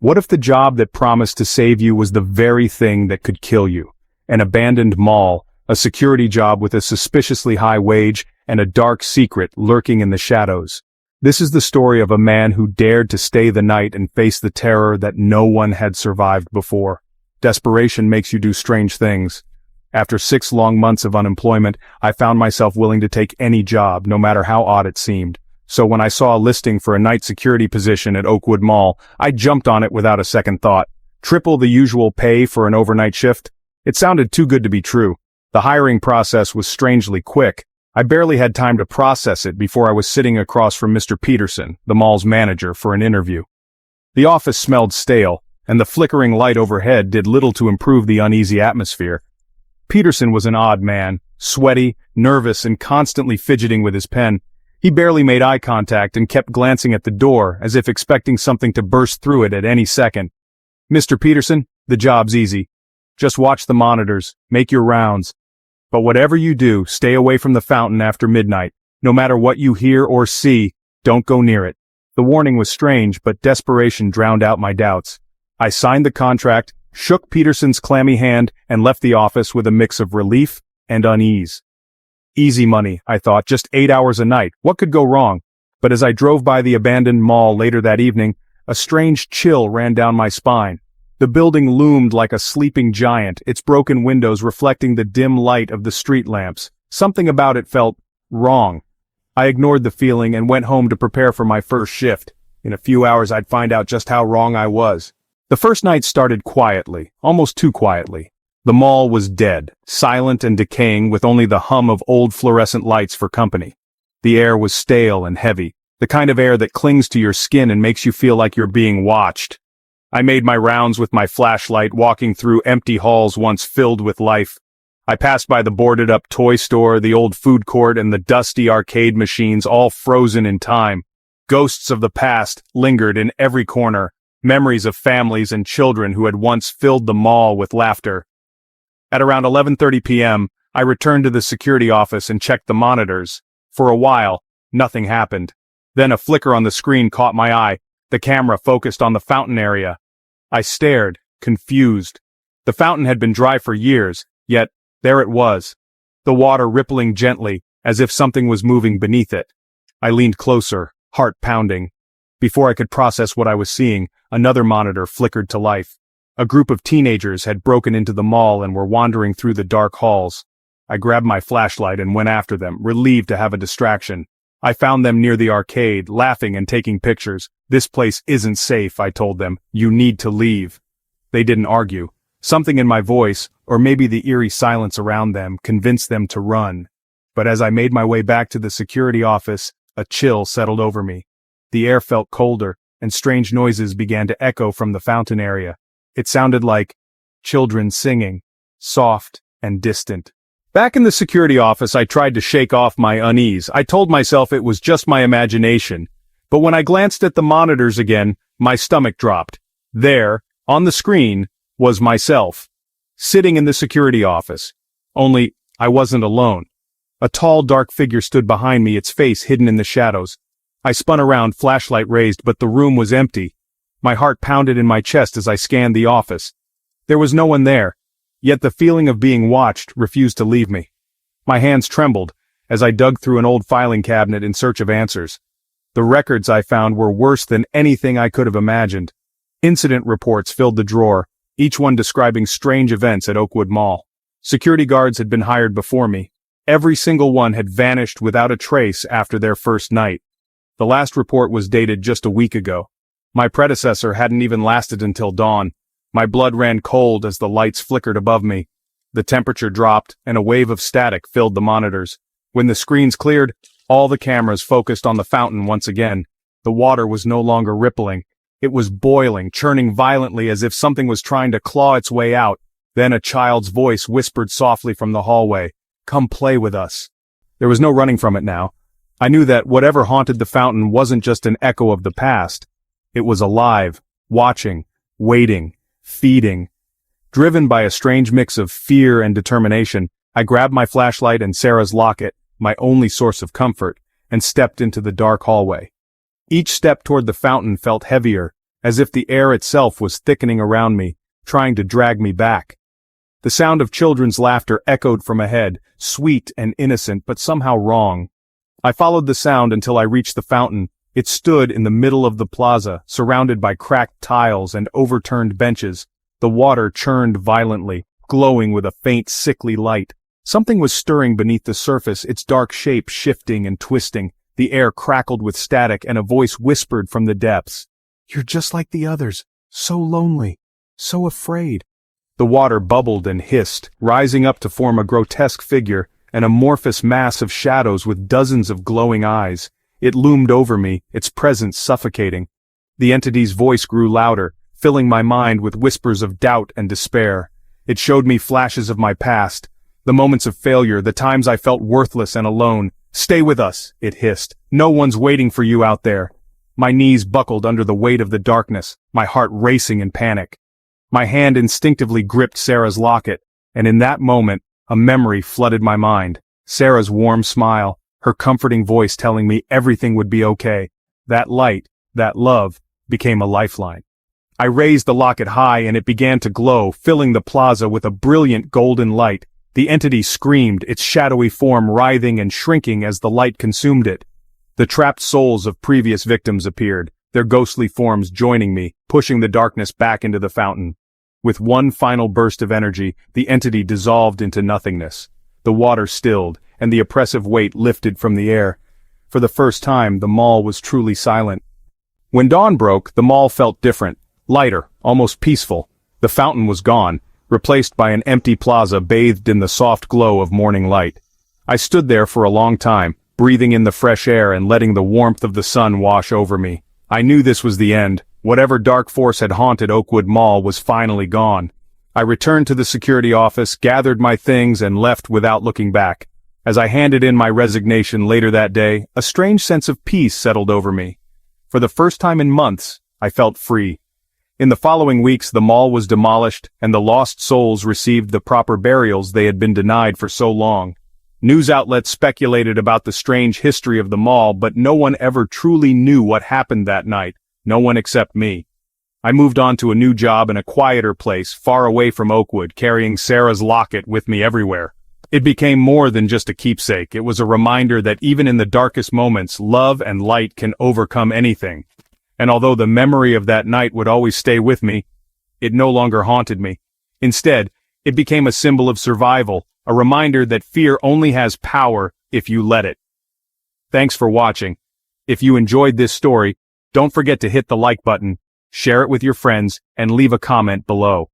What if the job that promised to save you was the very thing that could kill you? An abandoned mall, a security job with a suspiciously high wage, and a dark secret lurking in the shadows. This is the story of a man who dared to stay the night and face the terror that no one had survived before. Desperation makes you do strange things. After 6 long months of unemployment, I found myself willing to take any job, no matter how odd it seemed. So when I saw a listing for a night security position at Oakwood Mall, I jumped on it without a second thought. Triple the usual pay for an overnight shift? It sounded too good to be true. The hiring process was strangely quick. I barely had time to process it before I was sitting across from Mr. Peterson, the mall's manager, for an interview. The office smelled stale, and the flickering light overhead did little to improve the uneasy atmosphere. Peterson was an odd man, sweaty, nervous, and constantly fidgeting with his pen. He barely made eye contact and kept glancing at the door as if expecting something to burst through it at any second. "Mr. Peterson, the job's easy. Just watch the monitors, make your rounds. But whatever you do, stay away from the fountain after midnight. No matter what you hear or see, don't go near it." The warning was strange, but desperation drowned out my doubts. I signed the contract, shook Peterson's clammy hand, and left the office with a mix of relief and unease. Easy money, I thought, just 8 hours a night. What could go wrong? But as I drove by the abandoned mall later that evening, a strange chill ran down my spine. The building loomed like a sleeping giant, its broken windows reflecting the dim light of the street lamps. Something about it felt wrong. I ignored the feeling and went home to prepare for my first shift. In a few hours I'd find out just how wrong I was. The first night started quietly, almost too quietly. The mall was dead, silent and decaying, with only the hum of old fluorescent lights for company. The air was stale and heavy, the kind of air that clings to your skin and makes you feel like you're being watched. I made my rounds with my flashlight, walking through empty halls once filled with life. I passed by the boarded-up toy store, the old food court, and the dusty arcade machines, all frozen in time. Ghosts of the past lingered in every corner, memories of families and children who had once filled the mall with laughter. At around 11:30 p.m., I returned to the security office and checked the monitors. For a while, nothing happened. Then a flicker on the screen caught my eye. The camera focused on the fountain area. I stared, confused. The fountain had been dry for years, yet there it was, the water rippling gently, as if something was moving beneath it. I leaned closer, heart pounding. Before I could process what I was seeing, another monitor flickered to life. A group of teenagers had broken into the mall and were wandering through the dark halls. I grabbed my flashlight and went after them, relieved to have a distraction. I found them near the arcade, laughing and taking pictures. "This place isn't safe," I told them. "You need to leave." They didn't argue. Something in my voice, or maybe the eerie silence around them, convinced them to run. But as I made my way back to the security office, a chill settled over me. The air felt colder, and strange noises began to echo from the fountain area. It sounded like children singing, soft and distant. Back in the security office, I tried to shake off my unease. I told myself it was just my imagination. But when I glanced at the monitors again, my stomach dropped. There, on the screen, was myself, sitting in the security office. Only, I wasn't alone. A tall, dark figure stood behind me, its face hidden in the shadows. I spun around, flashlight raised, but the room was empty. My heart pounded in my chest as I scanned the office. There was no one there, yet the feeling of being watched refused to leave me. My hands trembled as I dug through an old filing cabinet in search of answers. The records I found were worse than anything I could have imagined. Incident reports filled the drawer, each one describing strange events at Oakwood Mall. Security guards had been hired before me. Every single one had vanished without a trace after their first night. The last report was dated just a week ago. My predecessor hadn't even lasted until dawn. My blood ran cold as the lights flickered above me. The temperature dropped, and a wave of static filled the monitors. When the screens cleared, all the cameras focused on the fountain once again. The water was no longer rippling. It was boiling, churning violently as if something was trying to claw its way out. Then a child's voice whispered softly from the hallway, "Come play with us." There was no running from it now. I knew that whatever haunted the fountain wasn't just an echo of the past. It was alive, watching, waiting, feeding. Driven by a strange mix of fear and determination, I grabbed my flashlight and Sarah's locket, my only source of comfort, and stepped into the dark hallway. Each step toward the fountain felt heavier, as if the air itself was thickening around me, trying to drag me back. The sound of children's laughter echoed from ahead, sweet and innocent but somehow wrong. I followed the sound until I reached the fountain. It stood in the middle of the plaza, surrounded by cracked tiles and overturned benches. The water churned violently, glowing with a faint sickly light. Something was stirring beneath the surface, its dark shape shifting and twisting. The air crackled with static and a voice whispered from the depths. "You're just like the others, so lonely, so afraid." The water bubbled and hissed, rising up to form a grotesque figure, an amorphous mass of shadows with dozens of glowing eyes. It loomed over me, its presence suffocating. The entity's voice grew louder, filling my mind with whispers of doubt and despair. It showed me flashes of my past, the moments of failure, the times I felt worthless and alone. "Stay with us," it hissed. "No one's waiting for you out there." My knees buckled under the weight of the darkness, my heart racing in panic. My hand instinctively gripped Sarah's locket, and in that moment, a memory flooded my mind. Sarah's warm smile, her comforting voice telling me everything would be okay. That light, that love, became a lifeline. I raised the locket high and it began to glow, filling the plaza with a brilliant golden light. The entity screamed, its shadowy form writhing and shrinking as the light consumed it. The trapped souls of previous victims appeared, their ghostly forms joining me, pushing the darkness back into the fountain. With one final burst of energy, the entity dissolved into nothingness. The water stilled, and the oppressive weight lifted from the air. For the first time, the mall was truly silent. When dawn broke, the mall felt different, lighter, almost peaceful. The fountain was gone, replaced by an empty plaza bathed in the soft glow of morning light. I stood there for a long time, breathing in the fresh air and letting the warmth of the sun wash over me. I knew this was the end. Whatever dark force had haunted Oakwood Mall was finally gone. I returned to the security office, gathered my things, and left without looking back. As I handed in my resignation later that day, a strange sense of peace settled over me. For the first time in months, I felt free. In the following weeks, the mall was demolished, and the lost souls received the proper burials they had been denied for so long. News outlets speculated about the strange history of the mall, but no one ever truly knew what happened that night. No one except me. I moved on to a new job in a quieter place, far away from Oakwood, carrying Sarah's locket with me everywhere. It became more than just a keepsake. It was a reminder that even in the darkest moments, love and light can overcome anything. And although the memory of that night would always stay with me, it no longer haunted me. Instead, it became a symbol of survival, a reminder that fear only has power if you let it. Thanks for watching. If you enjoyed this story, don't forget to hit the like button, share it with your friends, and leave a comment below.